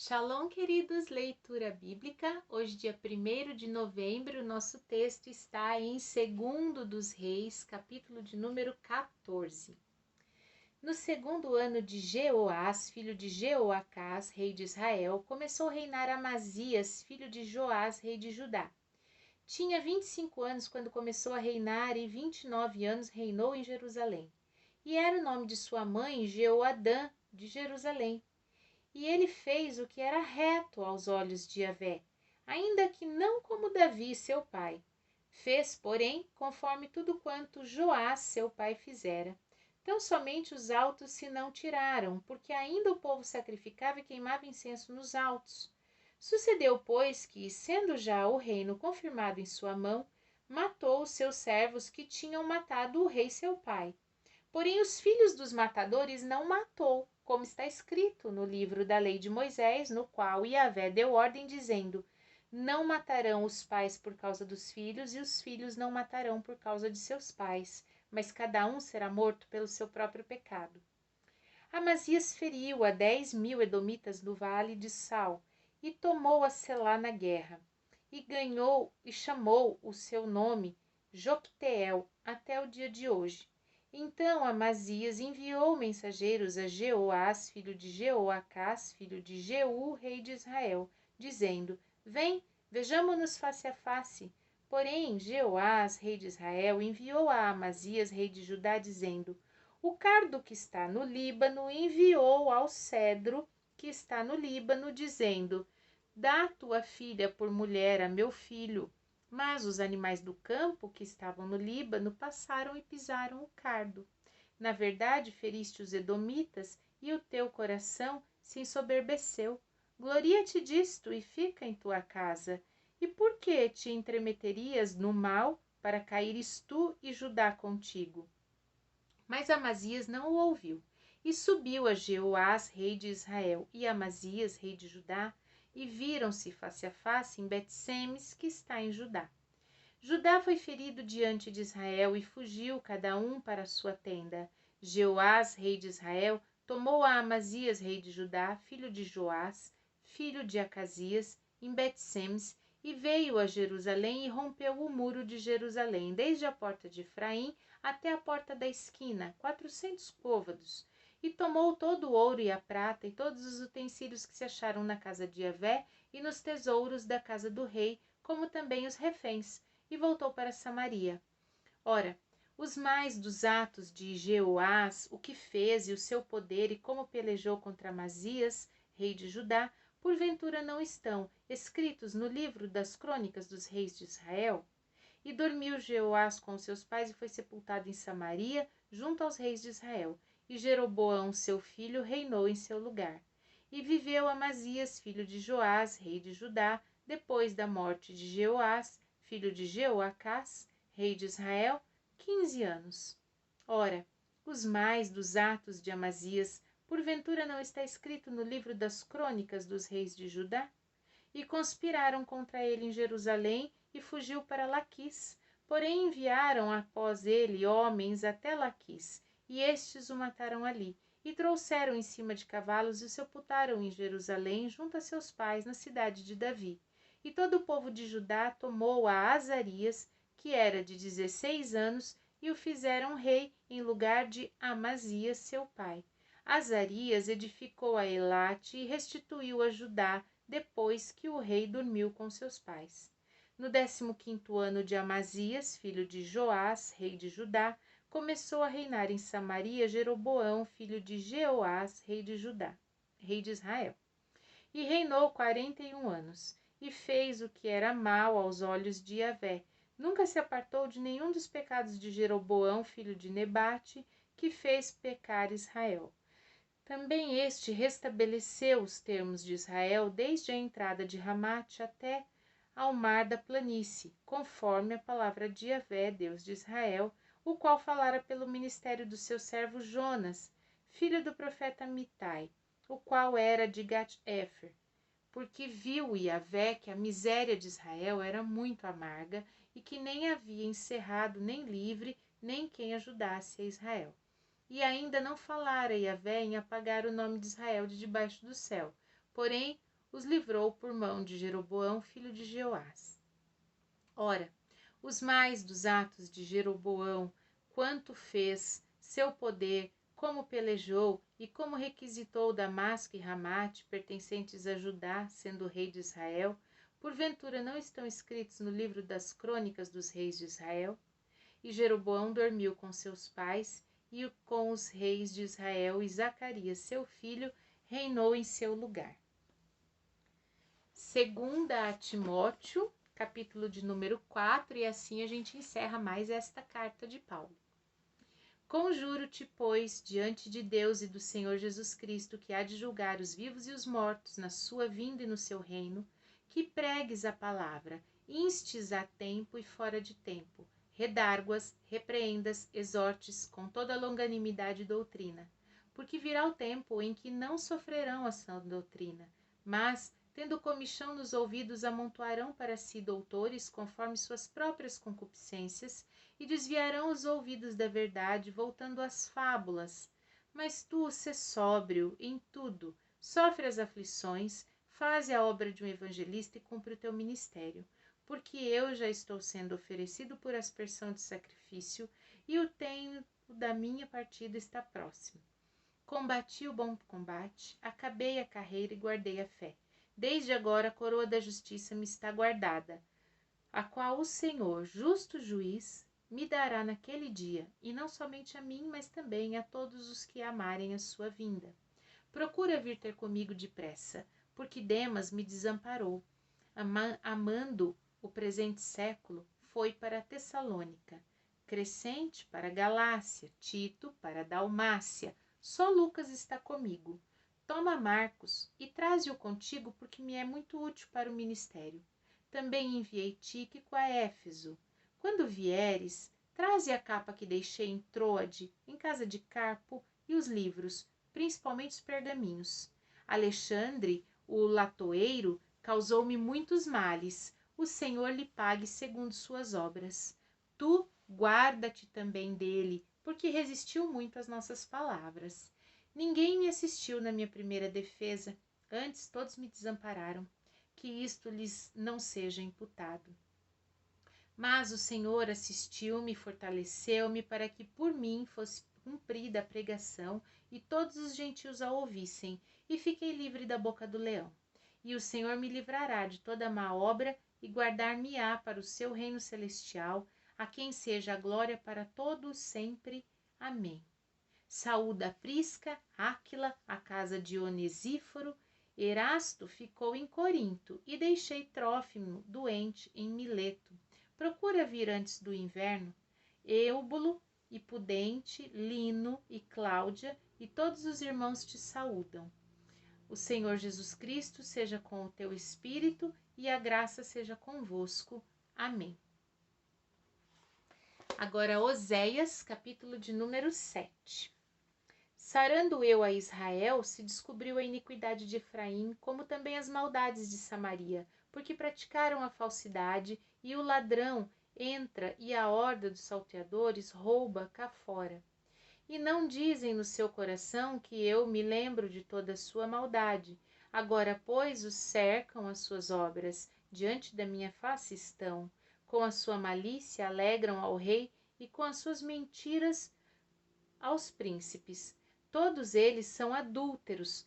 Shalom, queridos, leitura bíblica. Hoje, dia 1º de novembro, nosso texto está em 2º dos Reis, capítulo de número 14. No segundo ano de Jeoás, filho de Jeoacás, rei de Israel, começou a reinar Amazias, filho de Joás, rei de Judá. Tinha 25 anos quando começou a reinar e 29 anos reinou em Jerusalém. E era o nome de sua mãe Jeoadã, de Jerusalém. E ele fez o que era reto aos olhos de Yahvé, ainda que não como Davi, seu pai. Fez, porém, conforme tudo quanto Joás, seu pai, fizera. Tão somente os altos se não tiraram, porque ainda o povo sacrificava e queimava incenso nos altos. Sucedeu, pois, que, sendo já o reino confirmado em sua mão, matou os seus servos que tinham matado o rei seu pai. Porém, os filhos dos matadores não matou, como está escrito no livro da lei de Moisés, no qual Yahvé deu ordem, dizendo: não matarão os pais por causa dos filhos, e os filhos não matarão por causa de seus pais, mas cada um será morto pelo seu próprio pecado. Amazias feriu a 10.000 edomitas no vale de Sal, e tomou a Selá na guerra, e ganhou e chamou o seu nome Jocteel até o dia de hoje. Então Amazias enviou mensageiros a Jeoás, filho de Jeoacás, filho de Jeú, rei de Israel, dizendo: vem, vejamo-nos face a face. Porém, Jeoás, rei de Israel, enviou a Amazias, rei de Judá, dizendo: o cardo que está no Líbano enviou ao cedro que está no Líbano, dizendo: dá tua filha por mulher a meu filho. Mas os animais do campo que estavam no Líbano passaram e pisaram o cardo. Na verdade, feriste os edomitas, e o teu coração se ensoberbeceu. Gloria-te disto e fica em tua casa. E por que te entremeterias no mal, para caíres tu e Judá contigo? Mas Amazias não o ouviu, e subiu a Jeoás, rei de Israel, e Amazias, rei de Judá, e viram-se face a face em Bet-Semes, que está em Judá. Judá foi ferido diante de Israel e fugiu cada um para sua tenda. Jeoás, rei de Israel, tomou a Amazias, rei de Judá, filho de Joás, filho de Acasias, em Bet-Semes, e veio a Jerusalém e rompeu o muro de Jerusalém, desde a porta de Efraim até a porta da esquina, 400 côvados. E tomou todo o ouro e a prata e todos os utensílios que se acharam na casa de Yahvé e nos tesouros da casa do rei, como também os reféns, e voltou para Samaria. Ora, os mais dos atos de Jeoás, o que fez e o seu poder e como pelejou contra Amazias, rei de Judá, porventura não estão escritos no livro das crônicas dos reis de Israel? E dormiu Jeoás com seus pais e foi sepultado em Samaria, junto aos reis de Israel. E Jeroboão, seu filho, reinou em seu lugar. E viveu Amazias, filho de Joás, rei de Judá, depois da morte de Jeoás, filho de Jeoacás, rei de Israel, 15 anos. Ora, os mais dos atos de Amazias, porventura não está escrito no livro das crônicas dos reis de Judá? E conspiraram contra ele em Jerusalém, e fugiu para Laquis. Porém enviaram após ele homens até Laquis, e estes o mataram ali, e trouxeram em cima de cavalos e o sepultaram em Jerusalém, junto a seus pais, na cidade de Davi. E todo o povo de Judá tomou a Azarias, que era de 16 anos, e o fizeram rei em lugar de Amazias, seu pai. Azarias edificou a Elate e restituiu a Judá, depois que o rei dormiu com seus pais. No 15º ano de Amazias, filho de Joás, rei de Judá, começou a reinar em Samaria Jeroboão, filho de Jeoás, rei de Judá, rei de Israel. E reinou 41 anos, e fez o que era mal aos olhos de Yahvé. Nunca se apartou de nenhum dos pecados de Jeroboão, filho de Nebate, que fez pecar Israel. Também este restabeleceu os termos de Israel desde a entrada de Ramate até ao mar da planície, conforme a palavra de Yahvé, Deus de Israel, o qual falara pelo ministério do seu servo Jonas, filho do profeta Mitai, o qual era de Gat-Efer, porque viu Yahvé que a miséria de Israel era muito amarga e que nem havia encerrado nem livre, nem quem ajudasse a Israel. E ainda não falara Yahvé em apagar o nome de Israel de debaixo do céu. Porém, os livrou por mão de Jeroboão, filho de Jeoás. Ora, os mais dos atos de Jeroboão, quanto fez, seu poder, como pelejou e como requisitou Damasco e Ramate, pertencentes a Judá, sendo rei de Israel, porventura não estão escritos no livro das crônicas dos reis de Israel? E Jeroboão dormiu com seus pais e com os reis de Israel, e Zacarias, seu filho, reinou em seu lugar. Segunda a Timóteo, capítulo de número 4, e assim a gente encerra mais esta carta de Paulo. Conjuro-te, pois, diante de Deus e do Senhor Jesus Cristo, que há de julgar os vivos e os mortos na sua vinda e no seu reino, que pregues a palavra, instes a tempo e fora de tempo, redarguas, repreendas, exortes com toda longanimidade e doutrina, porque virá o tempo em que não sofrerão a sã doutrina, mas, tendo comichão nos ouvidos, amontoarão para si doutores conforme suas próprias concupiscências, e desviarão os ouvidos da verdade, voltando às fábulas. Mas tu, sê sóbrio em tudo, sofre as aflições, faze a obra de um evangelista e cumpre o teu ministério, porque eu já estou sendo oferecido por aspersão de sacrifício, e o tempo da minha partida está próximo. Combati o bom combate, acabei a carreira e guardei a fé. Desde agora a coroa da justiça me está guardada, a qual o Senhor, justo juiz, me dará naquele dia, e não somente a mim, mas também a todos os que amarem a sua vinda. Procura vir ter comigo depressa, porque Demas me desamparou. Amando o presente século, foi para Tessalônica, Crescente para Galácia, Tito para Dalmácia. Só Lucas está comigo. Toma Marcos e traze-o contigo, porque me é muito útil para o ministério. Também enviei Tíquico a Éfeso. Quando vieres, traze a capa que deixei em Troade, em casa de Carpo, e os livros, principalmente os pergaminhos. Alexandre, o latoeiro, causou-me muitos males. O Senhor lhe pague segundo suas obras. Tu guarda-te também dele, porque resistiu muito às nossas palavras. Ninguém me assistiu na minha primeira defesa, antes todos me desampararam. Que isto lhes não seja imputado. Mas o Senhor assistiu-me e fortaleceu-me para que por mim fosse cumprida a pregação e todos os gentios a ouvissem, e fiquei livre da boca do leão. E o Senhor me livrará de toda má obra e guardar-me-á para o seu reino celestial, a quem seja a glória para todos sempre. Amém. Saúda Prisca, Áquila, a casa de Onesíforo. Erasto ficou em Corinto, e deixei Trófimo doente em Mileto. Procura vir antes do inverno. Eubulo e Pudente, Lino e Cláudia e todos os irmãos te saúdam. O Senhor Jesus Cristo seja com o teu espírito, e a graça seja convosco. Amém. Agora Oséias, capítulo de número 7. Sarando eu a Israel, se descobriu a iniquidade de Efraim, como também as maldades de Samaria, porque praticaram a falsidade, e o ladrão entra, e a horda dos salteadores rouba cá fora. E não dizem no seu coração que eu me lembro de toda a sua maldade. Agora, pois, os cercam as suas obras, diante da minha face estão. Com a sua malícia alegram ao rei, e com as suas mentiras aos príncipes. Todos eles são adúlteros,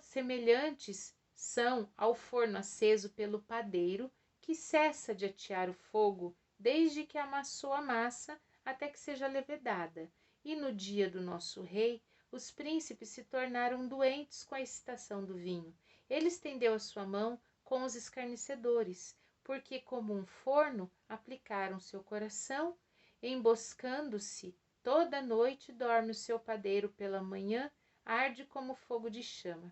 semelhantes são ao forno aceso pelo padeiro, que cessa de atear o fogo, desde que amassou a massa, até que seja levedada. E no dia do nosso rei, os príncipes se tornaram doentes com a excitação do vinho. Ele estendeu a sua mão com os escarnecedores, porque como um forno aplicaram seu coração, emboscando-se. Toda noite dorme o seu padeiro, pela manhã arde como fogo de chama.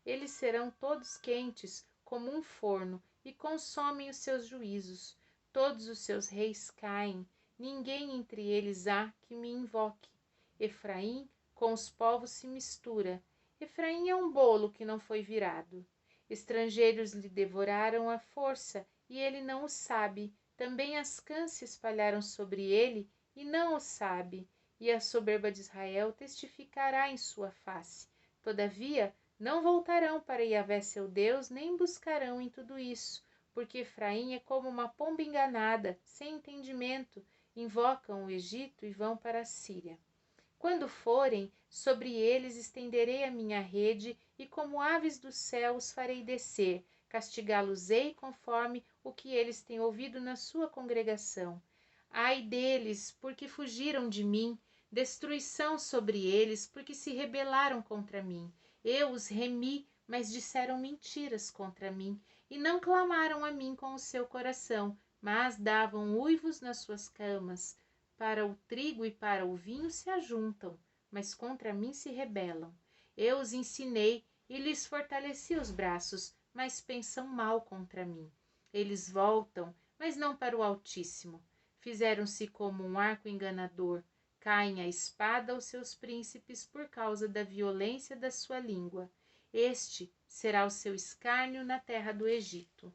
Eles serão todos quentes como um forno, e consomem os seus juízos. Todos os seus reis caem, ninguém entre eles há que me invoque. Efraim com os povos se mistura. Efraim é um bolo que não foi virado. Estrangeiros lhe devoraram a força, e ele não o sabe. Também as cãs se espalharam sobre ele, e não o sabe, e a soberba de Israel testificará em sua face. Todavia, Não voltarão para Yahvé seu Deus, nem buscarão em tudo isso, porque Efraim é como uma pomba enganada, sem entendimento, invocam o Egito e vão para a Síria. Quando forem, sobre eles estenderei a minha rede, e como aves do céu os farei descer, castigá-los-ei conforme o que eles têm ouvido na sua congregação. Ai deles, porque fugiram de mim, destruição sobre eles, porque se rebelaram contra mim. Eu os remi, mas disseram mentiras contra mim, e não clamaram a mim com o seu coração, mas davam uivos nas suas camas. Para o trigo e para o vinho se ajuntam, mas contra mim se rebelam. Eu os ensinei e lhes fortaleci os braços, mas pensam mal contra mim. Eles voltam, mas não para o Altíssimo. Fizeram-se como um arco enganador. Caem a espada aos seus príncipes por causa da violência da sua língua. Este será o seu escárnio na terra do Egito.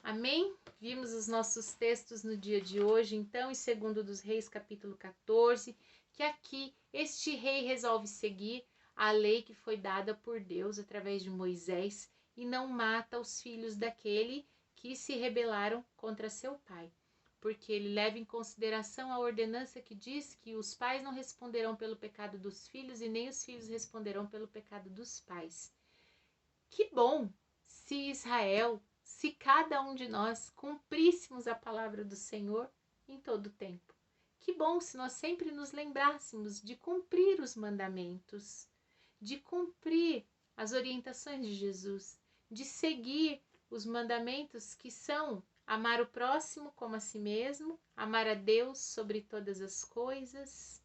Amém? Vimos os nossos textos no dia de hoje, então, em 2 dos Reis, capítulo 14, que aqui este rei resolve seguir a lei que foi dada por Deus através de Moisés e não mata os filhos daquele que se rebelaram contra seu pai, porque ele leva em consideração a ordenança que diz que os pais não responderão pelo pecado dos filhos e nem os filhos responderão pelo pecado dos pais. Que bom se Israel, se cada um de nós cumpríssemos a palavra do Senhor em todo o tempo. Que bom se nós sempre nos lembrássemos de cumprir os mandamentos, de cumprir as orientações de Jesus, de seguir os mandamentos que são amar o próximo como a si mesmo, amar a Deus sobre todas as coisas.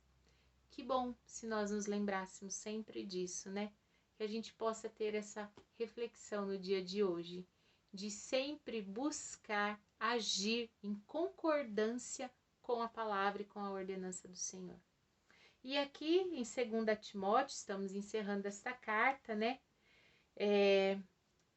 Que bom se nós nos lembrássemos sempre disso, né? Que a gente possa ter essa reflexão no dia de hoje, de sempre buscar agir em concordância com a palavra e com a ordenança do Senhor. E aqui em 2 Timóteo, estamos encerrando esta carta, né?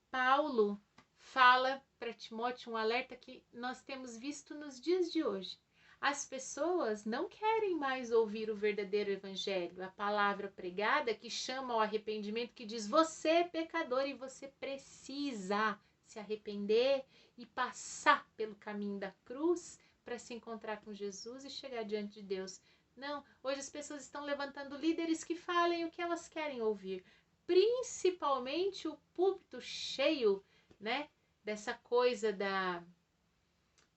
Paulo fala para Timóteo um alerta que nós temos visto nos dias de hoje. As pessoas não querem mais ouvir o verdadeiro evangelho, a palavra pregada que chama ao arrependimento, que diz: você é pecador e você precisa se arrepender e passar pelo caminho da cruz para se encontrar com Jesus e chegar diante de Deus. Não, hoje as pessoas estão levantando líderes que falem o que elas querem ouvir, principalmente o púlpito cheio, né, dessa coisa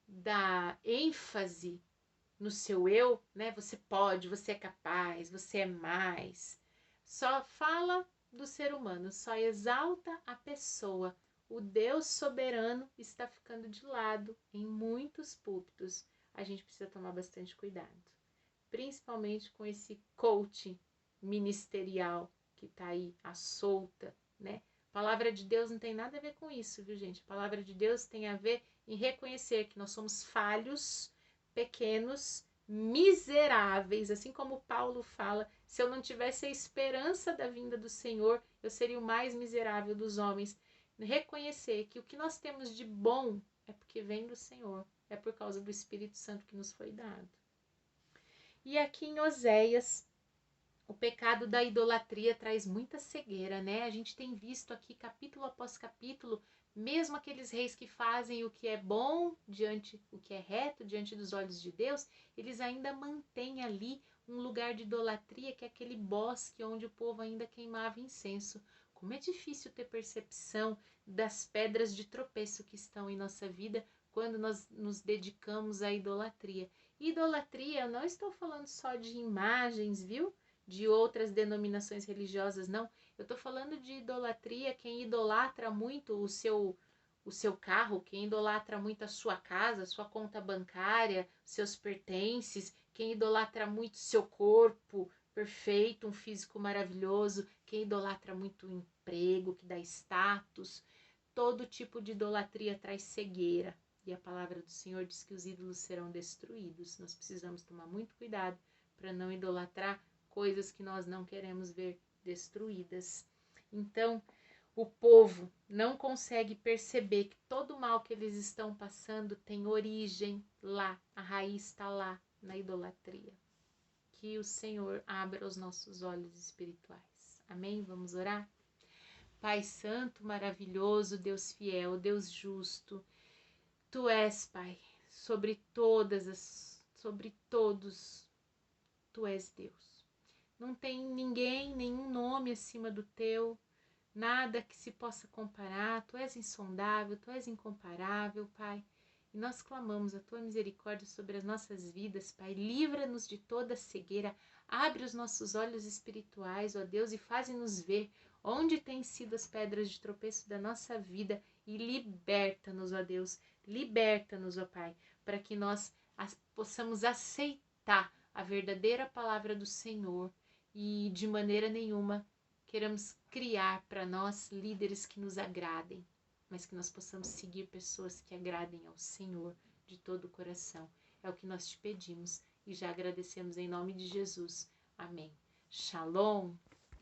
da ênfase no seu eu, né? Você pode, você é capaz, você é mais. Só fala do ser humano, só exalta a pessoa. O Deus soberano está ficando de lado em muitos púlpitos. A gente precisa tomar bastante cuidado, principalmente com esse coaching ministerial que está aí à solta, né? A palavra de Deus não tem nada a ver com isso, viu, gente? A palavra de Deus tem a ver em reconhecer que nós somos falhos, pequenos, miseráveis, assim como Paulo fala: se eu não tivesse a esperança da vinda do Senhor, eu seria o mais miserável dos homens. Reconhecer que o que nós temos de bom é porque vem do Senhor, é por causa do Espírito Santo que nos foi dado. E aqui em Oséias, o pecado da idolatria traz muita cegueira, né? A gente tem visto aqui capítulo após capítulo, mesmo aqueles reis que fazem o que é bom diante, o que é reto diante dos olhos de Deus, eles ainda mantêm ali um lugar de idolatria, que é aquele bosque onde o povo ainda queimava incenso. Como é difícil ter percepção das pedras de tropeço que estão em nossa vida quando nós nos dedicamos à idolatria. Idolatria, eu não estou falando só de imagens, viu? De outras denominações religiosas, não. Eu estou falando de idolatria, quem idolatra muito o seu carro, quem idolatra muito a sua casa, a sua conta bancária, seus pertences, quem idolatra muito seu corpo perfeito, um físico maravilhoso, quem idolatra muito o emprego, que dá status. Todo tipo de idolatria traz cegueira. E a palavra do Senhor diz que os ídolos serão destruídos. Nós precisamos tomar muito cuidado para não idolatrar coisas que nós não queremos ver destruídas. Então, o povo não consegue perceber que todo o mal que eles estão passando tem origem lá, a raiz está lá, na idolatria. Que o Senhor abra os nossos olhos espirituais. Amém? Vamos orar? Pai santo, maravilhoso, Deus fiel, Deus justo, Tu és, Pai, sobre todos, Tu és Deus. Não tem ninguém, nenhum nome acima do Teu, nada que se possa comparar. Tu és insondável, Tu és incomparável, Pai. E nós clamamos a Tua misericórdia sobre as nossas vidas, Pai. Livra-nos de toda cegueira. Abre os nossos olhos espirituais, ó Deus, e faze-nos ver onde têm sido as pedras de tropeço da nossa vida. E liberta-nos, ó Deus. Liberta-nos, ó Pai, para que nós possamos aceitar a verdadeira palavra do Senhor e de maneira nenhuma queremos criar para nós líderes que nos agradem, mas que nós possamos seguir pessoas que agradem ao Senhor de todo o coração. É o que nós te pedimos e já agradecemos em nome de Jesus. Amém. Shalom!